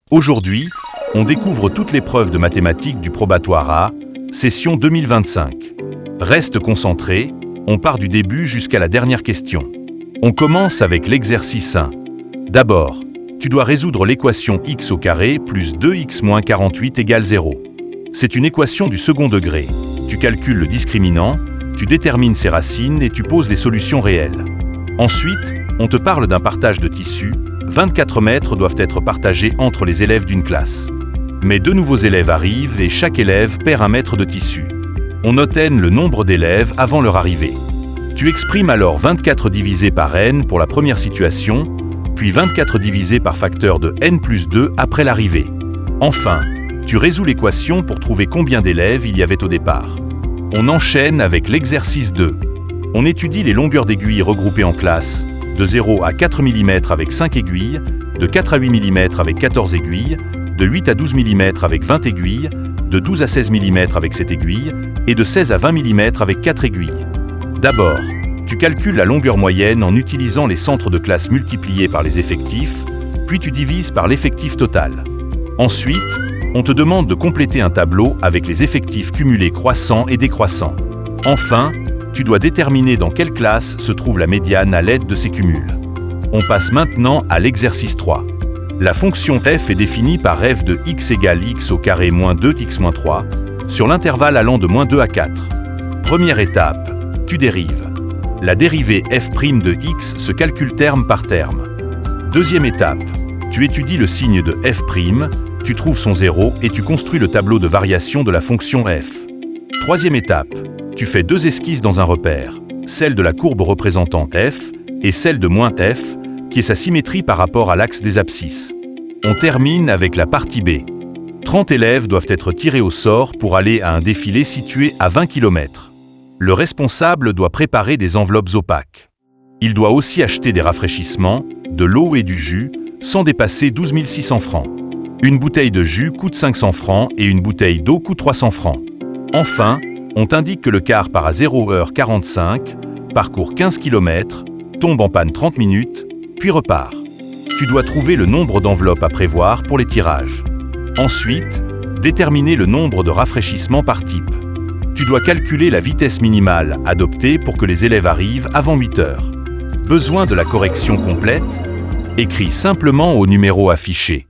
Aujourd'hui, on découvre toute l'épreuve de mathématiques du probatoire A, session 2025. Reste concentré, on part du début jusqu'à la dernière question. On commence avec l'exercice 1. D'abord, tu dois résoudre l'équation x au carré plus 2x moins 48 égale 0. C'est une équation du second degré. Tu calcules le discriminant, tu détermines ses racines et tu poses les solutions réelles. Ensuite, on te parle d'un partage de tissu. 24 mètres doivent être partagés entre les élèves d'une classe. Mais deux nouveaux élèves arrivent et chaque élève perd un mètre de tissu. On note n le nombre d'élèves avant leur arrivée. Tu exprimes alors 24 divisé par n pour la première situation, puis 24 divisé par facteur de n plus 2 après l'arrivée. Enfin, tu résous l'équation pour trouver combien d'élèves il y avait au départ. On enchaîne avec l'exercice 2. On étudie les longueurs d'aiguilles regroupées en classes, de 0 à 4 mm avec 5 aiguilles, de 4 à 8 mm avec 14 aiguilles, de 8 à 12 mm avec 20 aiguilles, de 12 à 16 mm avec 7 aiguilles, et de 16 à 20 mm avec 4 aiguilles. D'abord, tu calcules la longueur moyenne en utilisant les centres de classe multipliés par les effectifs, puis tu divises par l'effectif total. Ensuite, on te demande de compléter un tableau avec les effectifs cumulés croissants et décroissants. Enfin, tu dois déterminer dans quelle classe se trouve la médiane à l'aide de ces cumuls. On passe maintenant à l'exercice 3. La fonction f est définie par f de x égale x au carré moins 2x moins 3 sur l'intervalle allant de moins 2 à 4. Première étape, tu dérives. La dérivée f' de x se calcule terme par terme. Deuxième étape, tu étudies le signe de f', tu trouves son zéro et tu construis le tableau de variation de la fonction f. Troisième étape, tu fais deux esquisses dans un repère, celle de la courbe représentant f et celle de moins f, qui est sa symétrie par rapport à l'axe des abscisses. On termine avec la partie B. 30 élèves doivent être tirés au sort pour aller à un défilé situé à 20 km. Le responsable doit préparer des enveloppes opaques. Il doit aussi acheter des rafraîchissements, de l'eau et du jus, sans dépasser 12 600 francs. Une bouteille de jus coûte 500 francs et une bouteille d'eau coûte 300 francs. Enfin, on t'indique que le car part à 0h45, parcourt 15 km, tombe en panne 30 minutes, puis repart. Tu dois trouver le nombre d'enveloppes à prévoir pour les tirages. Ensuite, déterminer le nombre de rafraîchissements par type. Tu dois calculer la vitesse minimale adoptée pour que les élèves arrivent avant 8 heures. Besoin de la correction complète? Écris simplement au numéro affiché.